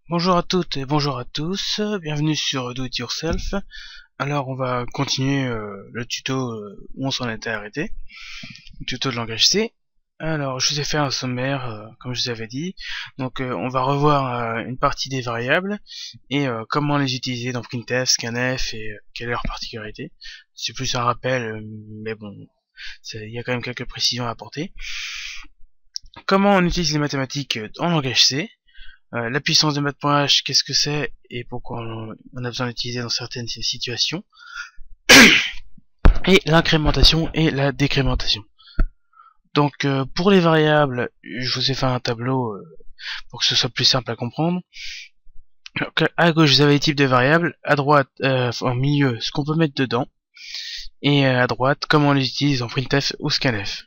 Bonjour à toutes et bonjour à tous, bienvenue sur Do It Yourself. Alors on va continuer le tuto où on s'en était arrêté, le tuto de langage C. Alors je vous ai fait un sommaire comme je vous avais dit, donc on va revoir une partie des variables et comment les utiliser dans printf, scanf et quelle est leur particularité. C'est plus un rappel, mais bon, il y a quand même quelques précisions à apporter. Comment on utilise les mathématiques en langage C. La puissance de math.h, qu'est-ce que c'est et pourquoi on a besoin d'utiliser dans certaines situations. Et l'incrémentation et la décrémentation. Donc pour les variables, je vous ai fait un tableau pour que ce soit plus simple à comprendre. Donc, à gauche vous avez les types de variables, à droite, en milieu, ce qu'on peut mettre dedans, et à droite, comment on les utilise en printf ou scanf.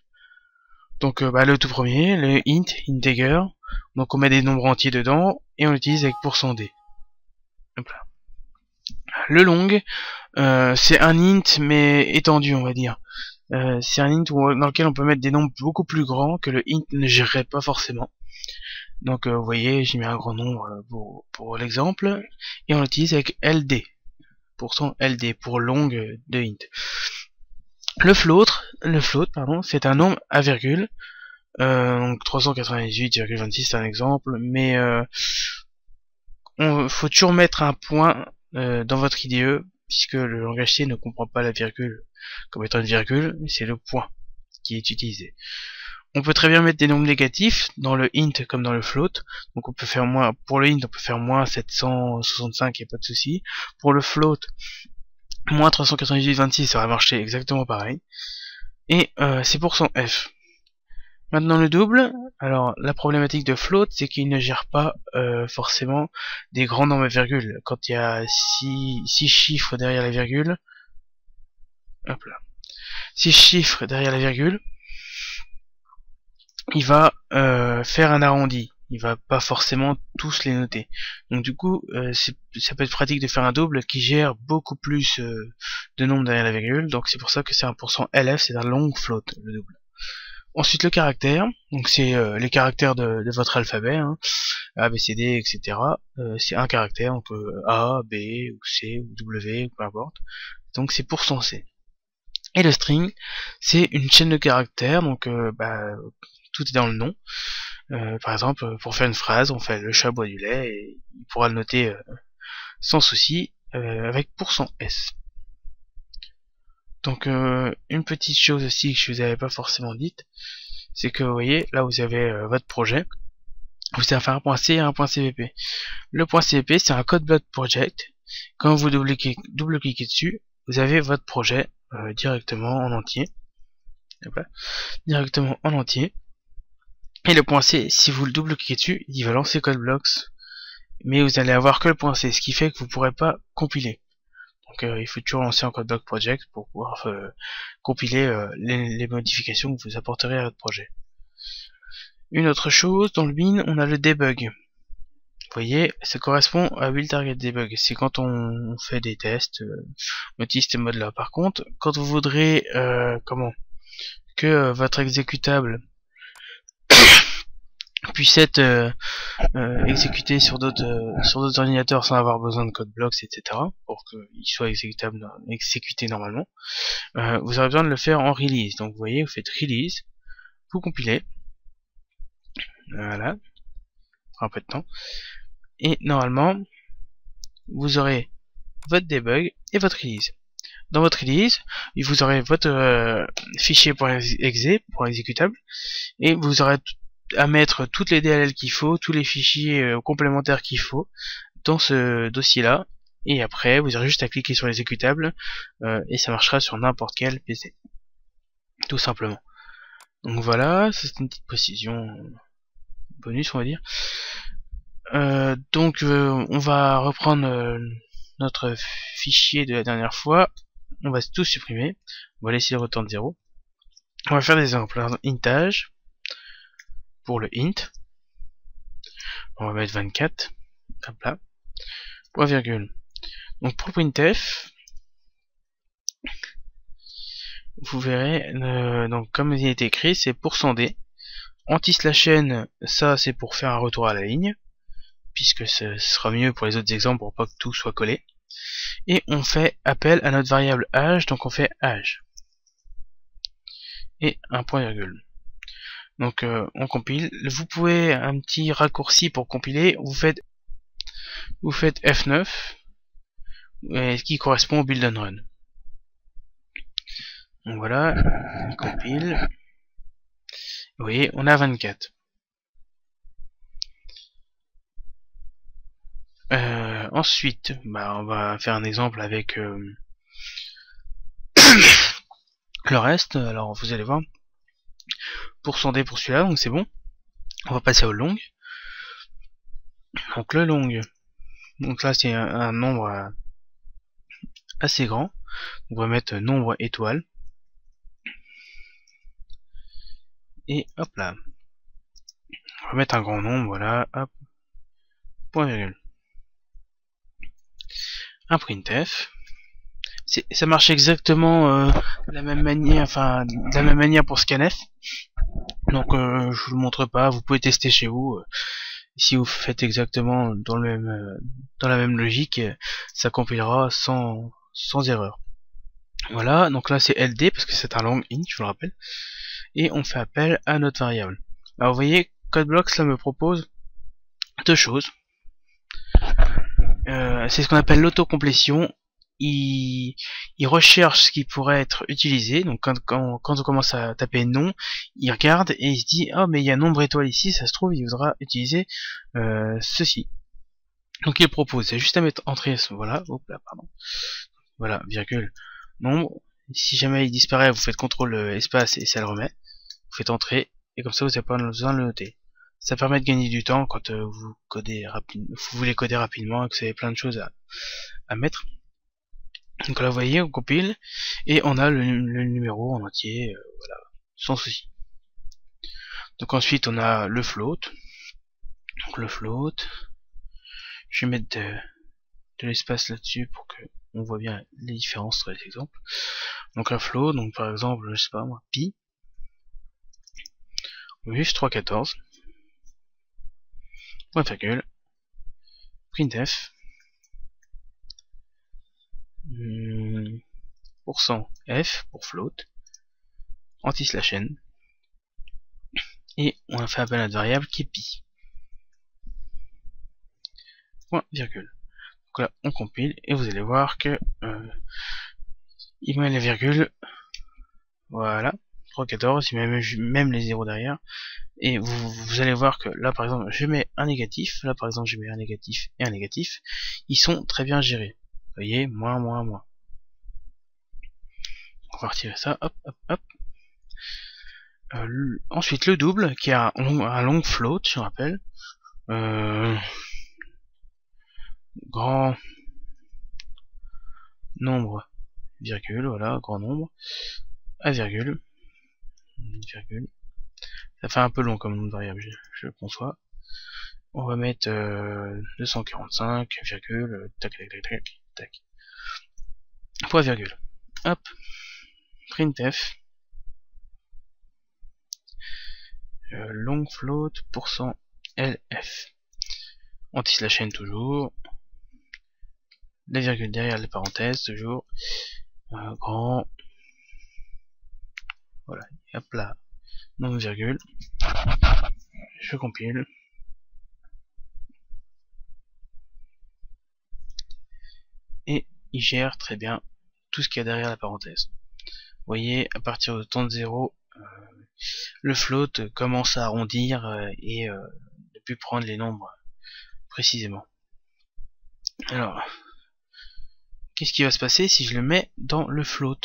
Donc le tout premier, le int, integer, donc on met des nombres entiers dedans, et on l'utilise avec %d. Hop là. Le long, c'est un int mais étendu, on va dire. C'est un int dans lequel on peut mettre des nombres beaucoup plus grands que le int ne gérerait pas forcément. Donc vous voyez, j'ai mis un grand nombre pour l'exemple, et on l'utilise avec LD, %LD, pour long de int. Le float, pardon, c'est un nombre à virgule, donc 398,26 c'est un exemple, mais faut toujours mettre un point dans votre IDE, puisque le langage C ne comprend pas la virgule comme étant une virgule, c'est le point qui est utilisé. On peut très bien mettre des nombres négatifs dans le int comme dans le float, donc on peut faire moins, pour le int on peut faire moins 765, il n'y a pas de souci. Pour le float, moins 398,26, ça va marcher exactement pareil. Et c'est %f. Maintenant le double, alors la problématique de float, c'est qu'il ne gère pas forcément des grands nombres à virgule. Quand il y a 6 chiffres derrière la virgule, hop là, 6 chiffres derrière la virgule, il va faire un arrondi. Il va pas forcément tous les noter. Donc du coup, ça peut être pratique de faire un double qui gère beaucoup plus de nombres derrière la virgule. Donc c'est pour ça que c'est un %LF, c'est un long float, le double. Ensuite le caractère, donc c'est les caractères de votre alphabet, hein, A, B, C, D, etc. C'est un caractère, donc A, B, ou C, ou W, ou peu importe. Donc c'est %C. Et le string, c'est une chaîne de caractères, donc tout est dans le nom. Par exemple, pour faire une phrase, on fait le chat boit du lait, et il pourra le noter sans souci avec %S. Donc une petite chose aussi que je vous avais pas forcément dite, c'est que vous voyez, là vous avez votre projet, vous avez un .c et un .cpp. Le .cpp c'est un code block project. Quand vous double-cliquez dessus, vous avez votre projet directement en entier. Directement en entier. Et le .c, si vous le double-cliquez dessus, il va lancer code blocks, mais vous allez avoir que le .c, ce qui fait que vous pourrez pas compiler. Donc il faut toujours lancer un code block project pour pouvoir compiler les modifications que vous apporterez à votre projet. Une autre chose, dans le bin, on a le debug. Vous voyez, ça correspond à build target debug. C'est quand on fait des tests, on utilise ces modes-là. Par contre, quand vous voudrez que votre exécutable puisse être exécuté sur d'autres ordinateurs sans avoir besoin de code blocks, etc., pour qu'il soit exécuté normalement, vous aurez besoin de le faire en release. Donc vous voyez, vous faites release, vous compilez, voilà, ça prend un peu de temps, et normalement vous aurez votre debug et votre release. Dans votre release, vous aurez votre fichier .exe pour exécutable, et vous aurez à mettre toutes les DLL qu'il faut, tous les fichiers complémentaires qu'il faut dans ce dossier là, et après vous aurez juste à cliquer sur l'exécutable et ça marchera sur n'importe quel PC, tout simplement. Donc voilà, c'est une petite précision bonus, on va dire. Donc on va reprendre notre fichier de la dernière fois, on va tout supprimer, on va laisser le return 0, on va faire des exemples. Intage pour le int, on va mettre 24, hop là, point virgule. Donc pour le printf, vous verrez, donc comme il est écrit, c'est %d, anti/n, ça c'est pour faire un retour à la ligne, puisque ce sera mieux pour les autres exemples pour pas que tout soit collé. Et on fait appel à notre variable âge, donc on fait âge. Et un point virgule. Donc on compile. Vous pouvez un petit raccourci pour compiler, vous faites F9, qui correspond au build and run. Donc voilà, on compile. Vous voyez, on a 24. Ensuite, on va faire un exemple avec le reste. Alors vous allez voir, %D pour celui-là, donc c'est bon. On va passer au long. Donc le long, donc là c'est un nombre assez grand. On va mettre nombre étoile. Et hop là. On va mettre un grand nombre, voilà, hop. Point virgule. Un printf. Ça marche exactement de la même manière, enfin de la même manière pour scanf. Donc je vous le montre pas, vous pouvez tester chez vous. Si vous faites exactement dans la même logique, ça compilera sans erreur. Voilà, donc là c'est LD parce que c'est un long int, je vous le rappelle. Et on fait appel à notre variable. Alors vous voyez, CodeBlocks là me propose deux choses. C'est ce qu'on appelle l'autocomplétion. Il recherche ce qui pourrait être utilisé. Donc quand on commence à taper non, il regarde et il se dit oh mais il y a un nombre étoile ici, ça se trouve il voudra utiliser ceci. Donc il propose, c'est juste à mettre entrée, voilà, hop là, pardon. Voilà, virgule, nombre. Si jamais il disparaît, vous faites CTRL espace et ça le remet. Vous faites entrer et comme ça vous n'avez pas besoin de le noter. Ça permet de gagner du temps quand vous voulez coder rapidement et que vous avez plein de choses à mettre. Donc là vous voyez, on compile et on a le numéro en entier, voilà, sans souci. Donc ensuite on a le float. Donc le float, je vais mettre de l'espace là-dessus pour que on voit bien les différences entre les exemples. Donc un float, donc par exemple, je sais pas moi, pi, juste 314, point virgule, printf, %f pour float, anti/n, et on a fait appel à une variable qui est pi. Point virgule. Donc là on compile et vous allez voir que il met les virgules, voilà, 314, il met même les zéros derrière, et vous allez voir que là par exemple je mets un négatif, là par exemple je mets un négatif et un négatif, ils sont très bien gérés. Vous voyez, moins. On va retirer ça, hop. Ensuite le double qui a un long float, je rappelle. Grand nombre, virgule, voilà, grand nombre, à virgule, ça fait un peu long comme nom de variable, je le conçois. On va mettre 245, virgule, tac, point virgule, hop, printf, long float, %lf, anti/n toujours, les virgules derrière les parenthèses toujours, grand, voilà, hop là, non virgule, je compile, et il gère très bien tout ce qu'il y a derrière la parenthèse. Vous voyez, à partir de temps de 0, le float commence à arrondir et ne plus prendre les nombres précisément. Alors, qu'est-ce qui va se passer si je le mets dans le float?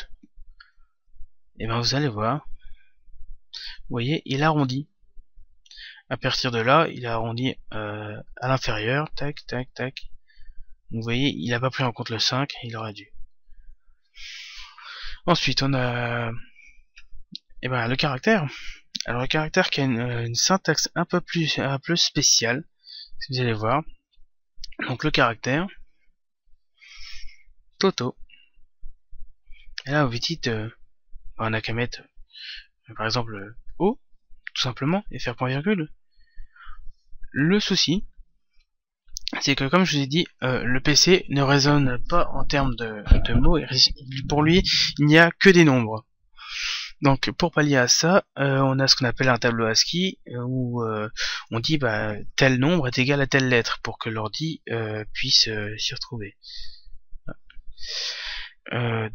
Et bien vous allez voir, vous voyez, il arrondit. À partir de là, il a arrondi à l'inférieur, tac. Vous voyez, il n'a pas pris en compte le 5, il aurait dû. Ensuite, on a le caractère. Alors le caractère qui a une syntaxe un peu spéciale, si vous allez voir. Donc le caractère, Toto. Et là vous dites, on n'a qu'à mettre par exemple O, tout simplement, et faire point virgule. Le souci, c'est que comme je vous ai dit, le PC ne raisonne pas en termes de mots, pour lui, il n'y a que des nombres. Donc pour pallier à ça, on a ce qu'on appelle un tableau ASCII, où on dit bah, tel nombre est égal à telle lettre, pour que l'ordi puisse s'y retrouver.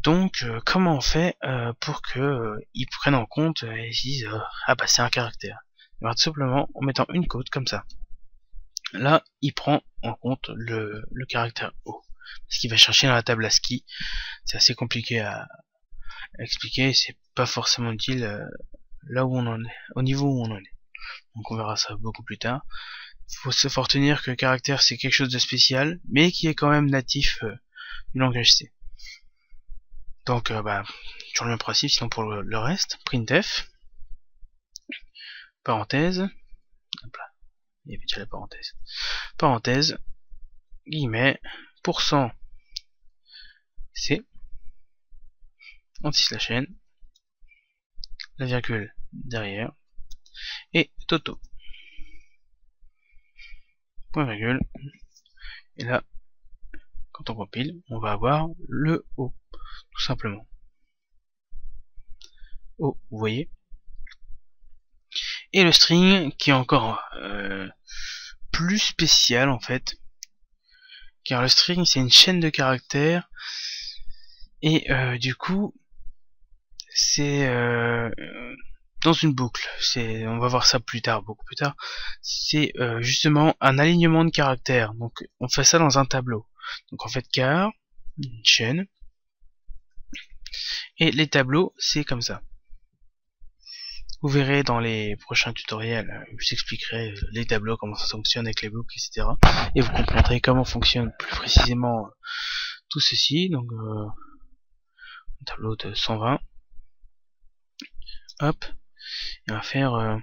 Donc comment on fait pour que ils prennent en compte et ils se disent ah bah c'est un caractère. Alors, tout simplement en mettant une cote comme ça. Là, il prend en compte le caractère O. Parce qu'il va chercher dans la table ASCII. C'est assez compliqué à expliquer. C'est pas forcément utile là où on en est, au niveau où on en est. Donc on verra ça beaucoup plus tard. Faut se faire retenir que caractère c'est quelque chose de spécial, mais qui est quand même natif du langage C. Donc bah, toujours le même principe, sinon pour le reste, printf, parenthèse, hop là, il y avait déjà la parenthèse, parenthèse, guillemets, %, C, anti-slash n, la virgule derrière, et toto, point virgule, et là, quand on compile, on va avoir le O, tout simplement. O, vous voyez. Et le string, qui est encore plus spécial en fait, car le string c'est une chaîne de caractères, et du coup, c'est dans une boucle. On va voir ça plus tard, beaucoup plus tard. C'est justement un alignement de caractères. Donc on fait ça dans un tableau. Donc en fait car, une chaîne, et les tableaux c'est comme ça. Vous verrez dans les prochains tutoriels, je vous expliquerai les tableaux, comment ça fonctionne avec les boucles, etc. Et vous comprendrez comment fonctionne plus précisément tout ceci. Donc un tableau de 120. Hop, et on va faire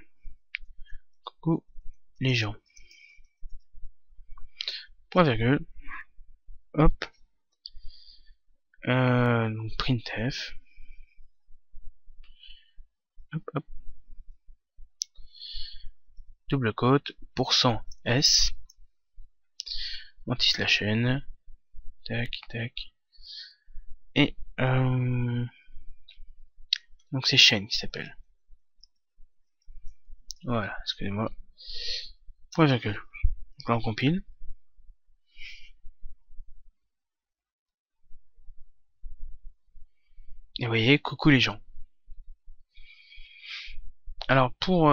coucou les gens. Point virgule. Hop. Donc printf. Hop, hop. Double quote, %s, anti-slash n, tac, tac, et donc c'est chaîne qui s'appelle. Voilà, excusez-moi. Point virgule. Donc là on compile. Et vous voyez, coucou les gens. Alors pour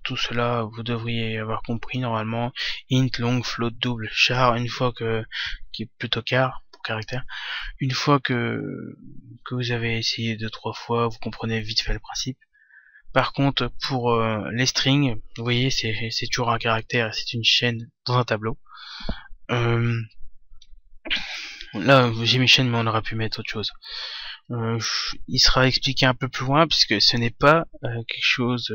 tout cela, vous devriez avoir compris normalement int, long, float, double, char, une fois qui est plutôt car pour caractère. Une fois que vous avez essayé 2-3 fois, vous comprenez vite fait le principe. Par contre, pour les strings, vous voyez, c'est toujours un caractère et c'est une chaîne dans un tableau. Là, j'ai mis chaîne, mais on aurait pu mettre autre chose. Il sera expliqué un peu plus loin, puisque ce n'est pas quelque chose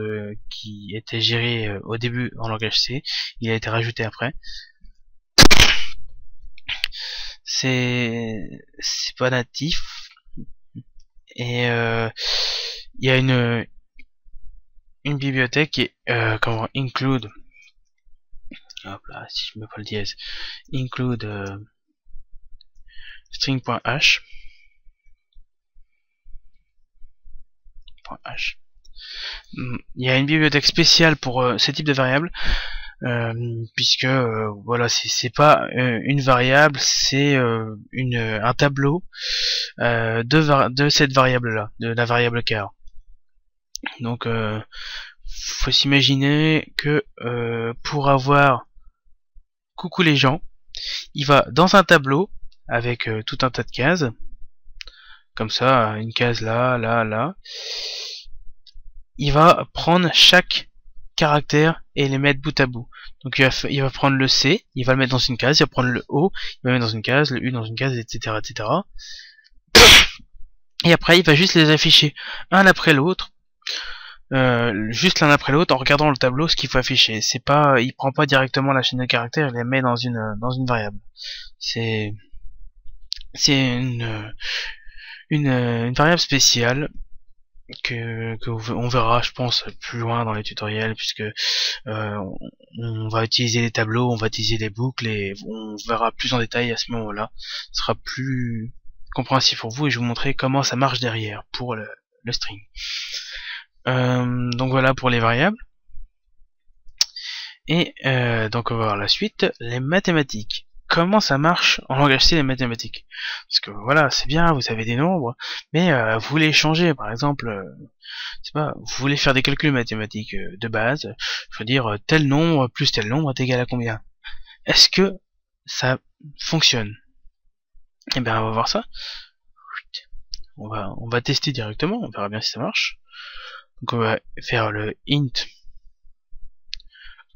qui était géré au début en langage C. Il a été rajouté après. C'est pas natif. Et il y a une bibliothèque qui est comment include, hop là, si je mets pas le dièse, include string.h. Il y a une bibliothèque spéciale pour ce type de variable, puisque voilà, c'est pas une variable, c'est un tableau de cette variable là, de la variable char. Donc faut s'imaginer que pour avoir coucou les gens, il va dans un tableau avec tout un tas de cases, comme ça, une case là, là, là. Il va prendre chaque caractère et les mettre bout à bout. Donc il va prendre le C, il va le mettre dans une case, il va prendre le O, il va le mettre dans une case, le U dans une case, etc., etc. Et après, il va juste les afficher un après l'autre, juste l'un après l'autre, en regardant le tableau ce qu'il faut afficher. C'est pas, il prend pas directement la chaîne de caractères, il les met dans une variable. C'est une variable spéciale on verra, je pense, plus loin dans les tutoriels, puisque on va utiliser les tableaux, on va utiliser les boucles, et on verra plus en détail à ce moment-là. Ce sera plus compréhensible pour vous, et je vais vous montrer comment ça marche derrière pour le string. Donc voilà pour les variables. Et donc on va voir la suite, les mathématiques. Comment ça marche en langage C les mathématiques? Parce que voilà, c'est bien, vous avez des nombres, mais vous voulez changer, par exemple, c'est pas, vous voulez faire des calculs mathématiques de base, je veux dire tel nombre plus tel nombre est égal à combien? Est-ce que ça fonctionne? Eh bien on va voir ça. On va tester directement, on verra bien si ça marche. Donc on va faire le int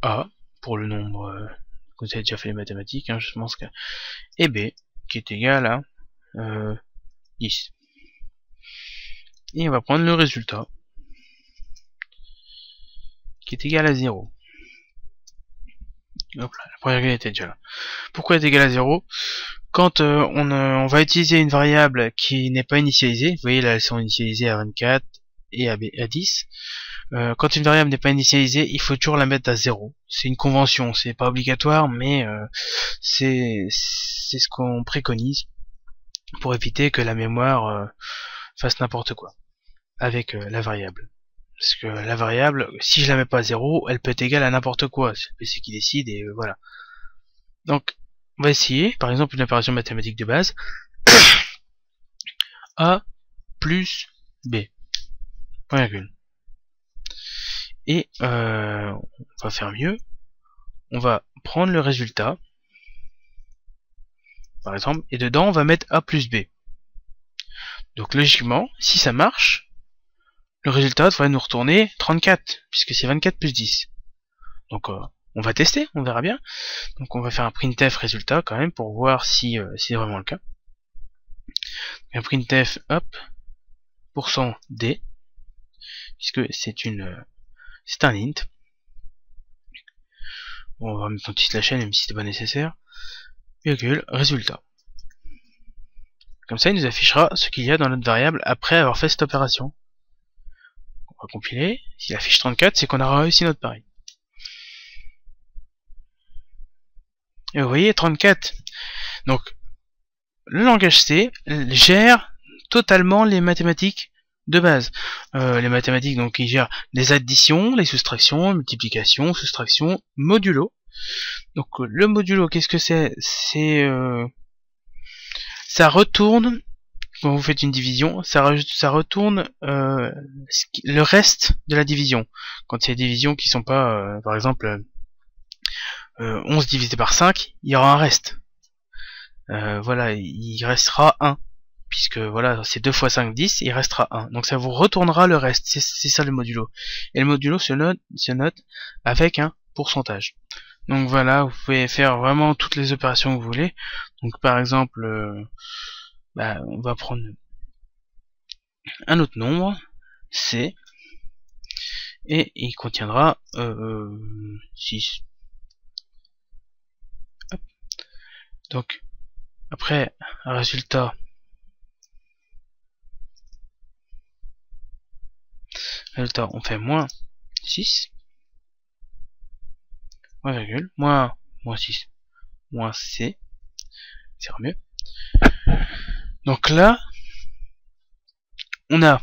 a pour le nombre vous avez déjà fait les mathématiques, hein, je pense que, et b qui est égal à 10. Et on va prendre le résultat qui est égal à 0. Hop là, la première règle était déjà là. Pourquoi est égal à 0? Quand on va utiliser une variable qui n'est pas initialisée, vous voyez là elles sont initialisées à 24 et à 10. Quand une variable n'est pas initialisée, il faut toujours la mettre à 0. C'est une convention, c'est pas obligatoire, mais c'est ce qu'on préconise pour éviter que la mémoire fasse n'importe quoi avec la variable. Parce que la variable, si je la mets pas à 0, elle peut être égale à n'importe quoi. C'est le PC qui décide et voilà. Donc, on va essayer, par exemple, une opération mathématique de base. A plus B. Point virgule. Et on va faire mieux. On va prendre le résultat, par exemple, et dedans on va mettre A plus B. Donc logiquement, si ça marche, le résultat devrait nous retourner 34, puisque c'est 24 plus 10. Donc on va tester, on verra bien. Donc on va faire un printf résultat quand même pour voir si c'est vraiment le cas. Un printf, hop, %d, puisque c'est un int. On va mettre un petit slash n même si c'était pas nécessaire. Virgule, résultat. Comme ça, il nous affichera ce qu'il y a dans notre variable après avoir fait cette opération. On va compiler. S'il affiche 34, c'est qu'on a réussi notre pari. Et vous voyez, 34. Donc, le langage C gère totalement les mathématiques de base. Les mathématiques, donc, il gère les additions, les soustractions, multiplications, soustractions, modulo. Donc, le modulo, qu'est-ce que c'est? C'est ça retourne, quand vous faites une division, ça retourne le reste de la division. Quand il y a des divisions qui sont pas, par exemple, 11 divisé par 5, il y aura un reste. Voilà, il restera 1. Puisque voilà, c'est 2 fois 5, 10, il restera 1. Donc ça vous retournera le reste, c'est ça le modulo. Et le modulo se note avec un pourcentage. Donc voilà, vous pouvez faire vraiment toutes les opérations que vous voulez. Donc par exemple, on va prendre un autre nombre, C, et il contiendra 6. Hop. Donc après un résultat, on fait moins 6, moins virgule, moins 6, moins C, c'est mieux. Donc là, on a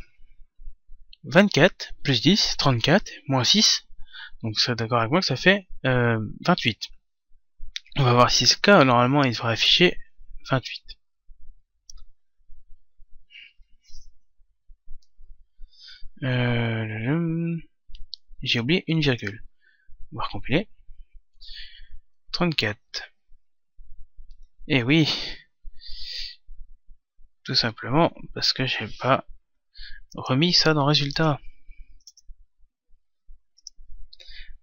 24 plus 10, 34, moins 6, donc vous êtes d'accord avec moi que ça fait 28. On va voir si c'est le cas, normalement il devrait afficher 28. J'ai oublié une virgule. On va recompiler. 34. Et oui, tout simplement parce que j'ai pas remis ça dans le résultat.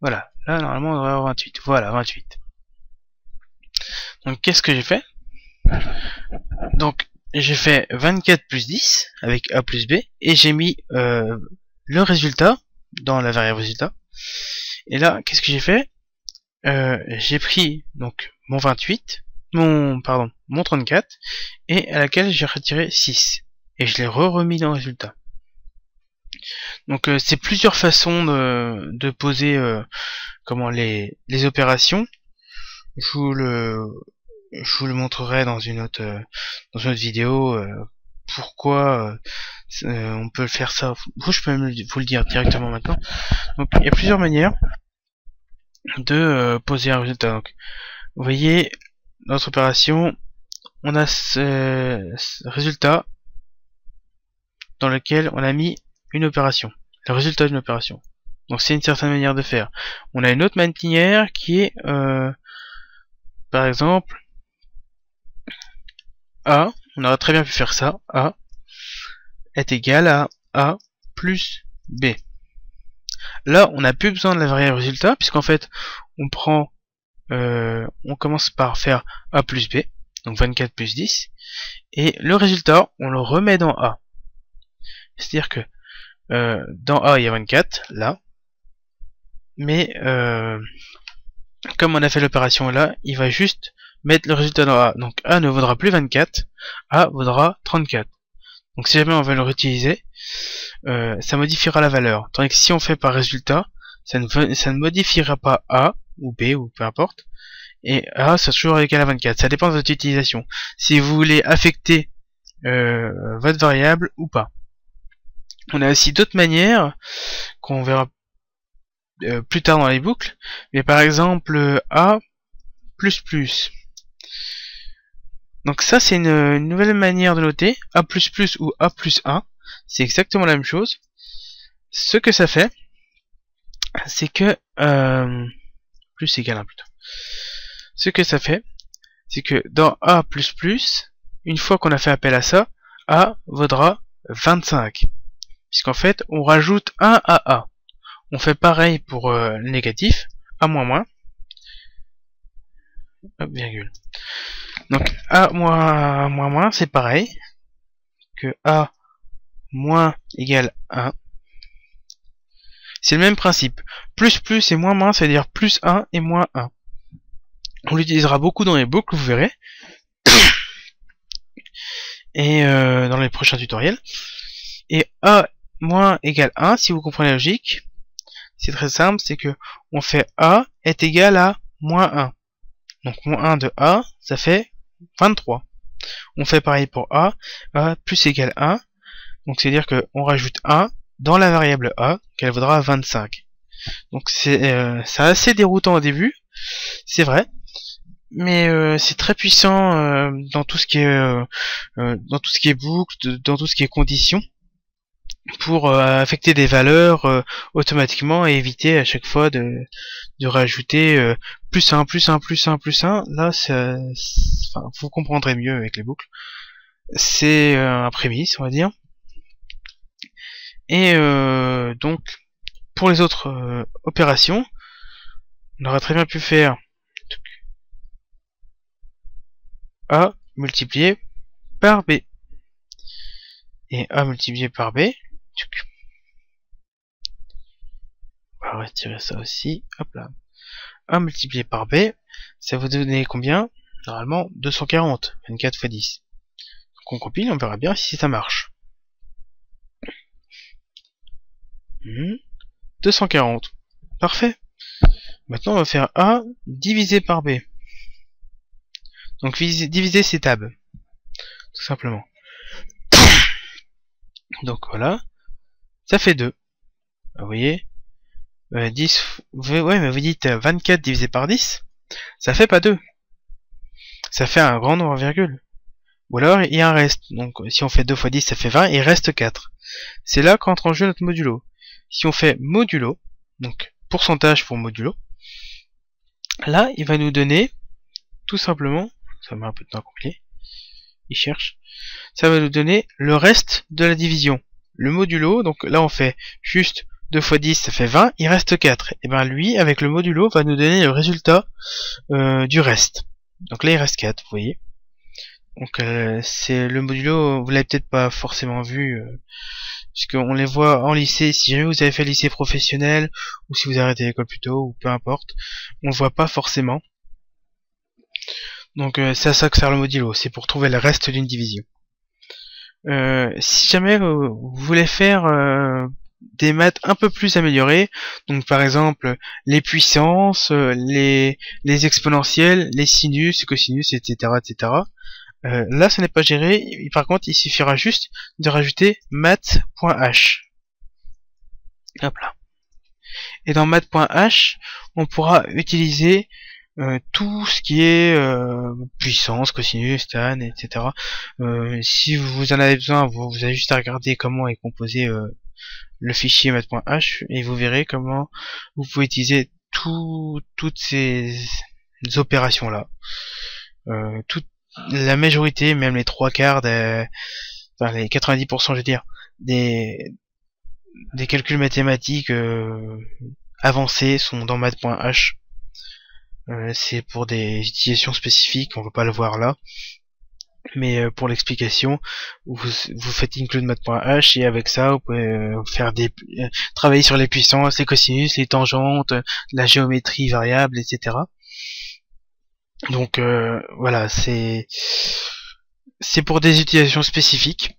Voilà, là normalement on devrait avoir 28. Voilà, 28. Donc qu'est-ce que j'ai fait? Donc j'ai fait 24 plus 10 avec A plus B et j'ai mis le résultat dans la variable résultat. Et là, qu'est-ce que j'ai fait? J'ai pris donc mon 28, mon 34, et à laquelle j'ai retiré 6. Et je l'ai remis dans le résultat. Donc c'est plusieurs façons de poser comment les opérations. Je vous le montrerai dans une autre vidéo. Pourquoi on peut faire ça. Je peux même vous le dire directement maintenant. Donc il y a plusieurs manières de poser un résultat. Donc vous voyez notre opération, on a ce résultat dans lequel on a mis une opération, le résultat d'une opération. Donc c'est une certaine manière de faire. On a une autre manière qui est par exemple A, on aurait très bien pu faire ça, A est égal à A plus B. Là on n'a plus besoin de la variable résultat, puisqu'en fait on prend on commence par faire A plus B, donc 24 plus 10, et le résultat on le remet dans A. C'est-à-dire que dans A il y a 24, là, mais comme on a fait l'opération là, il va juste mettre le résultat dans A. Donc A ne vaudra plus 24, A vaudra 34. Donc si jamais on veut le réutiliser, ça modifiera la valeur. Tandis que si on fait par résultat, ça ne modifiera pas A ou B ou peu importe. Et A c'est toujours égal à 24. Ça dépend de votre utilisation. Si vous voulez affecter votre variable ou pas. On a aussi d'autres manières qu'on verra plus tard dans les boucles. Mais par exemple A plus plus. Donc ça c'est une nouvelle manière de noter. A plus plus ou A plus 1. C'est exactement la même chose. Ce que ça fait, c'est que plus égal 1 plutôt. Ce que ça fait, c'est que dans A++, une fois qu'on a fait appel à ça, A vaudra 25. Puisqu'en fait, on rajoute 1 à A. On fait pareil pour le négatif, A moins moins, hop, virgule. Donc A moins moins, c'est pareil que A moins égale 1. C'est le même principe. Plus plus et moins moins, c'est-à-dire plus 1 et moins 1. On l'utilisera beaucoup dans les boucles, vous verrez. Et dans les prochains tutoriels. Et A moins égale 1, si vous comprenez la logique, c'est très simple, c'est que on fait A est égal à moins 1. Donc moins 1 de A, ça fait 23. On fait pareil pour A plus égale 1. Donc c'est à dire qu'on rajoute 1 dans la variable A, qu'elle vaudra 25. Donc c'est assez déroutant au début, c'est vrai. Mais c'est très puissant dans tout ce qui est boucle, dans tout ce qui est conditions, pour affecter des valeurs automatiquement et éviter à chaque fois de rajouter plus 1, plus 1, plus 1, plus 1. Là, enfin, vous comprendrez mieux avec les boucles. C'est un prémisse, on va dire. Et donc, pour les autres opérations, on aurait très bien pu faire A multiplié par B. Et A multiplié par B. On va retirer ça aussi. Hop là. A multiplié par B, ça va donner combien? Normalement 240. 24 x 10. Donc on compile, on verra bien si ça marche. 240. Parfait. Maintenant on va faire A divisé par B. Donc diviser c'est tab. Tout simplement. Donc voilà. Ça fait 2. Vous voyez 10, ouais, mais vous dites 24 divisé par 10, ça fait pas 2. Ça fait un grand nombre virgule. Ou alors il y a un reste. Donc si on fait 2 x 10, ça fait 20, et il reste 4. C'est là qu'entre en jeu notre modulo. Si on fait modulo, donc pourcentage pour modulo, là il va nous donner tout simplement, ça met un peu de temps à compiler, il cherche, ça va nous donner le reste de la division. Le modulo, donc là on fait juste 2 x 10, ça fait 20, il reste 4. Et bien lui, avec le modulo, va nous donner le résultat du reste. Donc là il reste 4, vous voyez. Donc c'est le modulo, vous l'avez peut-être pas forcément vu, puisqu'on les voit en lycée. Si jamais vous avez fait lycée professionnel, ou si vous avez arrêté l'école plus tôt, ou peu importe, on le voit pas forcément. Donc c'est à ça que sert le modulo, c'est pour trouver le reste d'une division. Si jamais vous voulez faire des maths un peu plus améliorées, donc par exemple les puissances, les exponentielles, les sinus, cosinus, etc., etc. Là, ça n'est pas géré. Par contre, il suffira juste de rajouter math.h. Hop là. Et dans math.h, on pourra utiliser tout ce qui est puissance, cosinus, tan, etc. Si vous en avez besoin, vous avez juste à regarder comment est composé le fichier math.h et vous verrez comment vous pouvez utiliser toutes ces opérations là. Toute la majorité, même les 3/4, enfin les 90%, je veux dire, des calculs mathématiques avancés sont dans math.h. C'est pour des utilisations spécifiques, on ne va pas le voir là. Mais pour l'explication, vous faites include math.h et avec ça, vous pouvez faire travailler sur les puissances, les cosinus, les tangentes, la géométrie variable, etc. Donc voilà, c'est pour des utilisations spécifiques.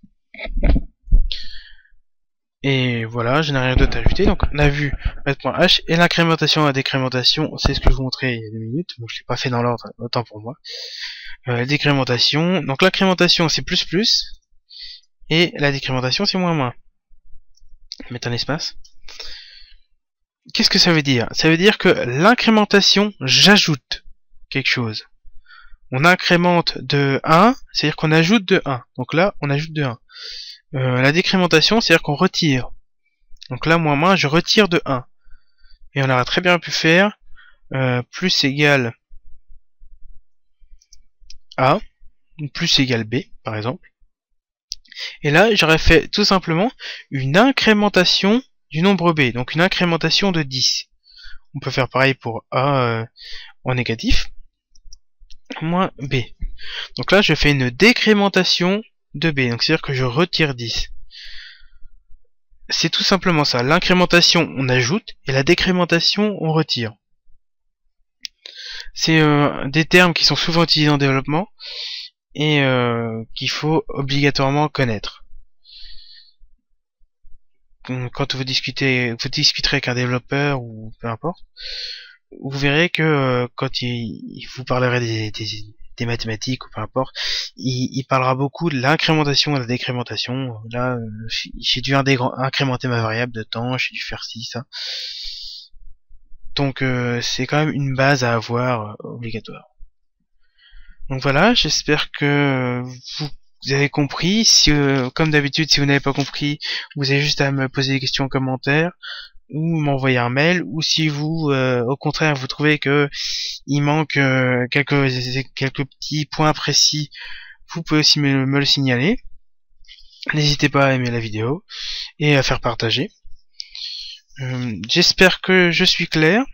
Et voilà, je n'ai rien d'autre à ajouter. Donc on a vu math.h et l'incrémentation et la décrémentation, c'est ce que je vous montrais il y a 2 minutes. Bon, je l'ai pas fait dans l'ordre, autant pour moi. Décrémentation, donc l'incrémentation c'est plus et la décrémentation c'est moins. Mettre un espace. Qu'est-ce que ça veut dire? Ça veut dire que l'incrémentation, j'ajoute quelque chose. On incrémente de 1, c'est-à-dire qu'on ajoute de 1. Donc là, on ajoute de 1. La décrémentation, c'est-à-dire qu'on retire. Donc là, moins, je retire de 1. Et on aurait très bien pu faire plus égale A, plus égale B, par exemple. Et là, j'aurais fait tout simplement une incrémentation du nombre B, donc une incrémentation de 10. On peut faire pareil pour A en négatif, moins B. Donc là, je fais une décrémentation de B, donc c'est-à-dire que je retire 10. C'est tout simplement ça. L'incrémentation, on ajoute, et la décrémentation, on retire. C'est des termes qui sont souvent utilisés en développement, et qu'il faut obligatoirement connaître. Quand vous discuterez avec un développeur ou peu importe, vous verrez que quand il vous parlerez des mathématiques ou peu importe, il parlera beaucoup de l'incrémentation et de la décrémentation. Là, j'ai dû incrémenter ma variable de temps, j'ai dû faire ci, ça. Donc c'est quand même une base à avoir obligatoire. Donc voilà, j'espère que vous avez compris. Si, comme d'habitude, si vous n'avez pas compris, vous avez juste à me poser des questions en commentaire ou m'envoyer un mail. Ou si vous, au contraire, vous trouvez que il manque quelques petits points précis, vous pouvez aussi me le signaler. N'hésitez pas à aimer la vidéo et à faire partager. J'espère que je suis clair.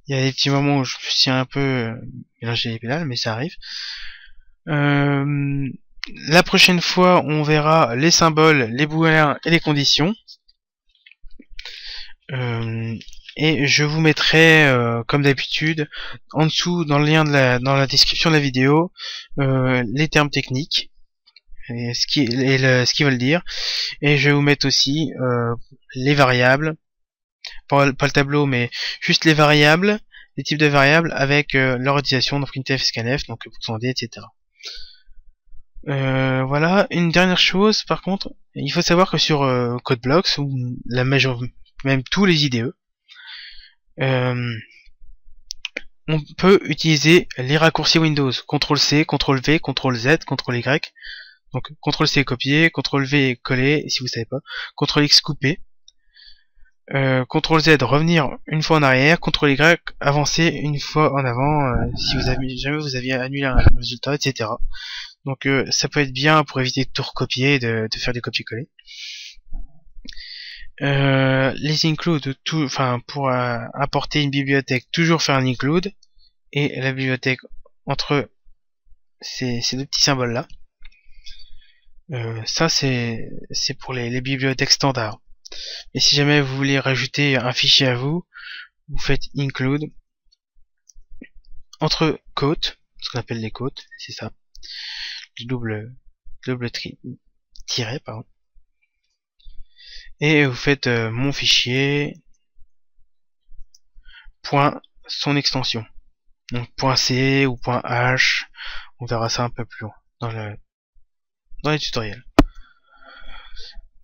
Il y a des petits moments où je suis un peu mélangé les pédales, mais ça arrive. La prochaine fois, on verra les symboles, les booléens et les conditions. Et je vous mettrai, comme d'habitude, en dessous, dans le lien dans la description de la vidéo, les termes techniques et ce qu'ils veulent dire. Et je vais vous mettre aussi les variables, pas le tableau, mais juste les variables, les types de variables avec leur utilisation, donc printf, scanf, donc %d, etc. Voilà, une dernière chose, par contre, il faut savoir que sur CodeBlocks, ou la majorité, même tous les IDE, on peut utiliser les raccourcis Windows, CTRL-C, CTRL-V, CTRL-Z, CTRL-Y. Donc CTRL-C copier, CTRL-V coller, si vous savez pas, CTRL-X couper, CTRL-Z revenir une fois en arrière, CTRL-Y avancer une fois en avant, si jamais vous aviez annulé un résultat, etc. Donc ça peut être bien pour éviter de tout recopier, de faire des copier-coller. Les include, pour apporter une bibliothèque, toujours faire un include, et la bibliothèque entre ces deux petits symboles là. Ça c'est pour les bibliothèques standards. Et si jamais vous voulez rajouter un fichier à vous, vous faites include entre quotes, ce qu'on appelle les quotes, c'est ça, double tiret, pardon. et vous faites mon fichier point son extension. Donc .c ou .h, on verra ça un peu plus loin dans les tutoriels.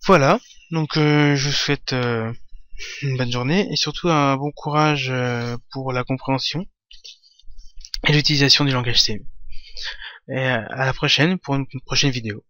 Voilà, donc je vous souhaite une bonne journée et surtout un bon courage pour la compréhension et l'utilisation du langage C. Et à la prochaine pour une prochaine vidéo.